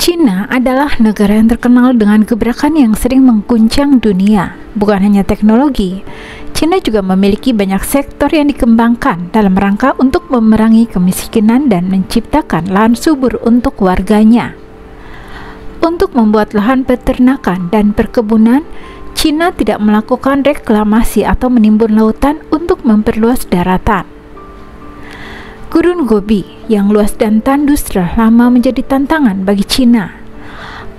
Cina adalah negara yang terkenal dengan gebrakan yang sering mengguncang dunia. Bukan hanya teknologi, Cina juga memiliki banyak sektor yang dikembangkan dalam rangka untuk memerangi kemiskinan dan menciptakan lahan subur untuk warganya. Untuk membuat lahan peternakan dan perkebunan, Cina tidak melakukan reklamasi atau menimbun lautan untuk memperluas daratan. Gurun Gobi yang luas dan tandus telah lama menjadi tantangan bagi Cina.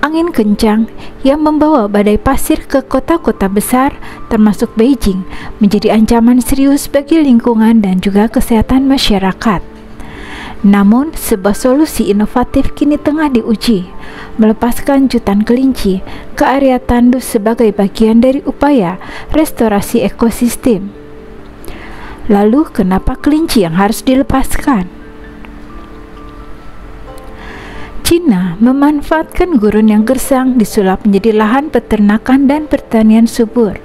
Angin kencang yang membawa badai pasir ke kota-kota besar, termasuk Beijing, menjadi ancaman serius bagi lingkungan dan juga kesehatan masyarakat. Namun, sebuah solusi inovatif kini tengah diuji, melepaskan jutaan kelinci ke area tandus sebagai bagian dari upaya restorasi ekosistem. Lalu, kenapa kelinci yang harus dilepaskan? Cina memanfaatkan gurun yang gersang disulap menjadi lahan peternakan dan pertanian subur.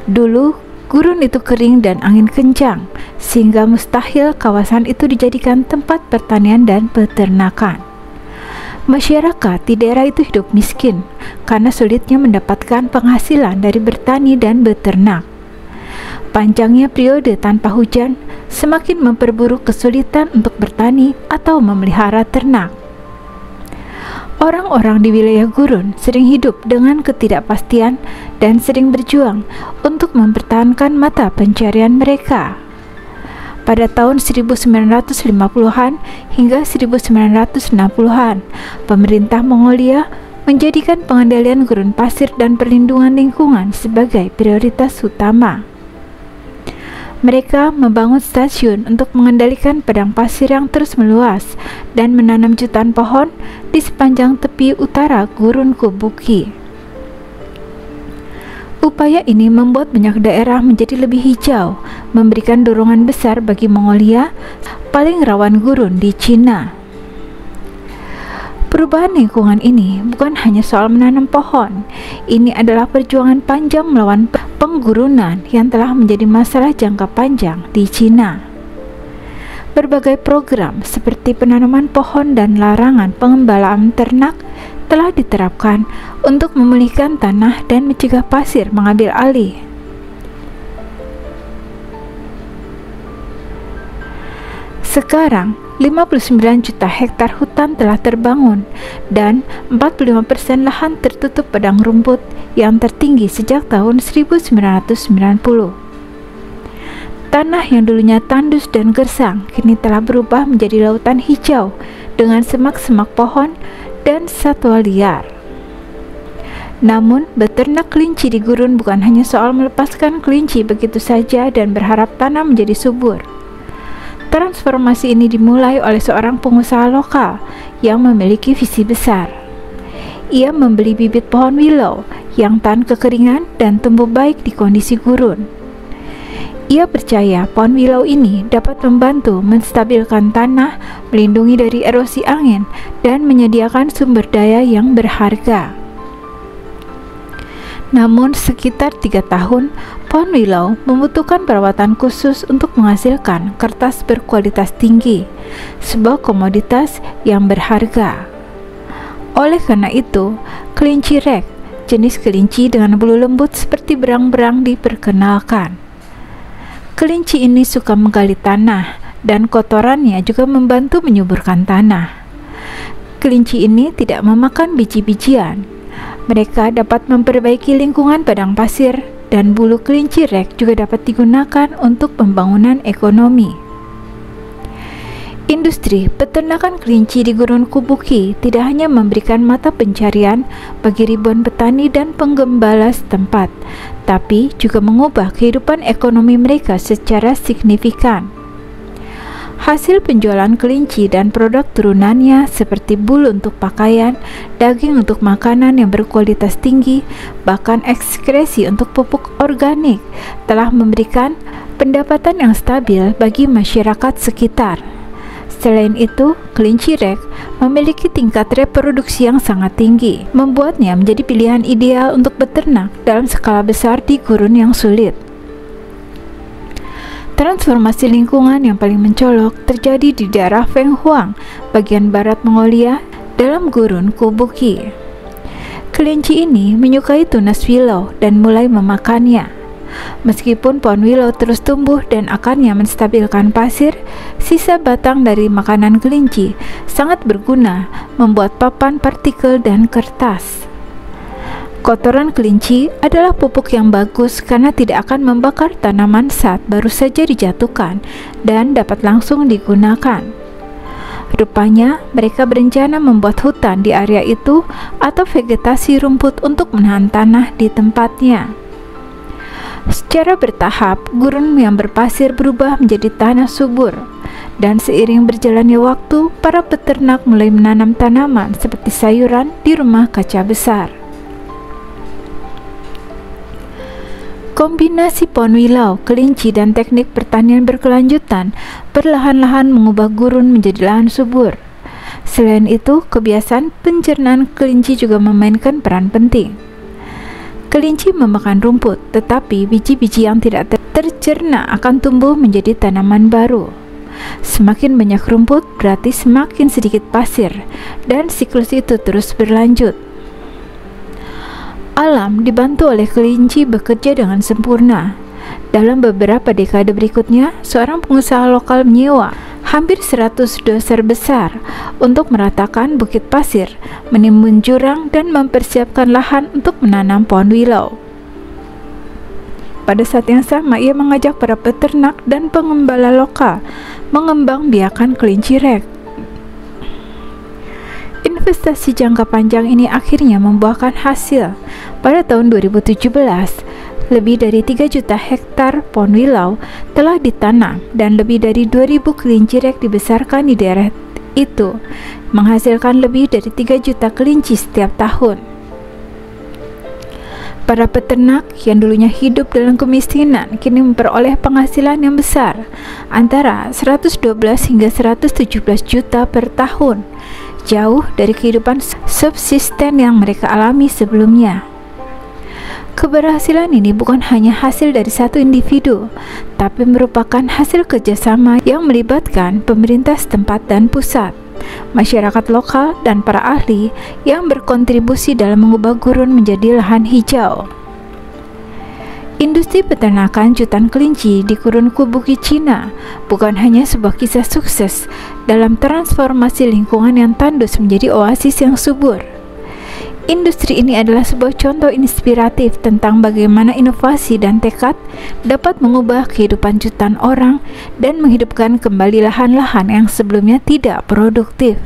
Dulu, gurun itu kering dan angin kencang, sehingga mustahil kawasan itu dijadikan tempat pertanian dan peternakan. Masyarakat di daerah itu hidup miskin karena sulitnya mendapatkan penghasilan dari bertani dan beternak. Panjangnya periode tanpa hujan semakin memperburuk kesulitan untuk bertani atau memelihara ternak. Orang-orang di wilayah gurun sering hidup dengan ketidakpastian dan sering berjuang untuk mempertahankan mata pencarian mereka. Pada tahun 1950-an hingga 1960-an, pemerintah Mongolia menjadikan pengendalian gurun pasir dan perlindungan lingkungan sebagai prioritas utama. Mereka membangun stasiun untuk mengendalikan padang pasir yang terus meluas dan menanam jutaan pohon di sepanjang tepi utara gurun Kubuki. Upaya ini membuat banyak daerah menjadi lebih hijau, memberikan dorongan besar bagi Mongolia, paling rawan gurun di Cina. Perubahan lingkungan ini bukan hanya soal menanam pohon. Ini adalah perjuangan panjang melawan penggurunan yang telah menjadi masalah jangka panjang di Cina. Berbagai program seperti penanaman pohon dan larangan pengembalaan ternak telah diterapkan untuk memulihkan tanah dan mencegah pasir mengambil alih. Sekarang, 59 juta hektar hutan telah terbangun dan 45% lahan tertutup padang rumput yang tertinggi sejak tahun 1990. Tanah yang dulunya tandus dan gersang kini telah berubah menjadi lautan hijau dengan semak-semak pohon dan satwa liar. Namun, beternak kelinci di gurun bukan hanya soal melepaskan kelinci begitu saja dan berharap tanah menjadi subur. Transformasi ini dimulai oleh seorang pengusaha lokal yang memiliki visi besar. Ia membeli bibit pohon willow yang tahan kekeringan dan tumbuh baik di kondisi gurun. Ia percaya pohon willow ini dapat membantu menstabilkan tanah, melindungi dari erosi angin, dan menyediakan sumber daya yang berharga. Namun sekitar 3 tahun, pohon willow membutuhkan perawatan khusus untuk menghasilkan kertas berkualitas tinggi, sebuah komoditas yang berharga. Oleh karena itu, kelinci rek, jenis kelinci dengan bulu lembut seperti berang-berang, diperkenalkan. Kelinci ini suka menggali tanah dan kotorannya juga membantu menyuburkan tanah. Kelinci ini tidak memakan biji-bijian. Mereka dapat memperbaiki lingkungan padang pasir dan bulu kelinci rek juga dapat digunakan untuk pembangunan ekonomi. Industri peternakan kelinci di Gurun Kubuki tidak hanya memberikan mata pencarian bagi ribuan petani dan penggembala setempat, tapi juga mengubah kehidupan ekonomi mereka secara signifikan. Hasil penjualan kelinci dan produk turunannya seperti bulu untuk pakaian, daging untuk makanan yang berkualitas tinggi, bahkan ekskresi untuk pupuk organik telah memberikan pendapatan yang stabil bagi masyarakat sekitar. Selain itu, kelinci rek memiliki tingkat reproduksi yang sangat tinggi, membuatnya menjadi pilihan ideal untuk beternak dalam skala besar di gurun yang sulit. Transformasi lingkungan yang paling mencolok terjadi di daerah Fenghuang, bagian barat Mongolia, dalam gurun Kubuki. Kelinci ini menyukai tunas willow dan mulai memakannya. Meskipun pohon willow terus tumbuh dan akarnya menstabilkan pasir, sisa batang dari makanan kelinci sangat berguna membuat papan partikel dan kertas. Kotoran kelinci adalah pupuk yang bagus karena tidak akan membakar tanaman saat baru saja dijatuhkan dan dapat langsung digunakan. Rupanya, mereka berencana membuat hutan di area itu atau vegetasi rumput untuk menahan tanah di tempatnya. Secara bertahap, gurun yang berpasir berubah menjadi tanah subur, dan seiring berjalannya waktu, para peternak mulai menanam tanaman seperti sayuran di rumah kaca besar. Kombinasi pohon willow, kelinci, dan teknik pertanian berkelanjutan perlahan-lahan mengubah gurun menjadi lahan subur. Selain itu, kebiasaan pencernaan kelinci juga memainkan peran penting. Kelinci memakan rumput, tetapi biji-biji yang tidak tercerna akan tumbuh menjadi tanaman baru. Semakin banyak rumput berarti semakin sedikit pasir, dan siklus itu terus berlanjut. Alam dibantu oleh kelinci bekerja dengan sempurna. Dalam beberapa dekade berikutnya, seorang pengusaha lokal menyewa hampir 100 doser besar untuk meratakan bukit pasir, menimbun jurang, dan mempersiapkan lahan untuk menanam pohon willow. Pada saat yang sama, ia mengajak para peternak dan pengembala lokal mengembangbiakan kelinci rek. Investasi jangka panjang ini akhirnya membuahkan hasil. Pada tahun 2017, lebih dari 3 juta hektar pohon willow telah ditanam dan lebih dari 2.000 kelinci rek dibesarkan di daerah itu, menghasilkan lebih dari 3 juta kelinci setiap tahun. Para peternak yang dulunya hidup dalam kemiskinan kini memperoleh penghasilan yang besar, antara 112 hingga 117 juta per tahun, jauh dari kehidupan subsisten yang mereka alami sebelumnya. Keberhasilan ini bukan hanya hasil dari satu individu, tapi merupakan hasil kerjasama yang melibatkan pemerintah setempat dan pusat, masyarakat lokal, dan para ahli yang berkontribusi dalam mengubah gurun menjadi lahan hijau. Industri peternakan jutaan kelinci di gurun Kubuki, Cina bukan hanya sebuah kisah sukses dalam transformasi lingkungan yang tandus menjadi oasis yang subur. Industri ini adalah sebuah contoh inspiratif tentang bagaimana inovasi dan tekad dapat mengubah kehidupan jutaan orang dan menghidupkan kembali lahan-lahan yang sebelumnya tidak produktif.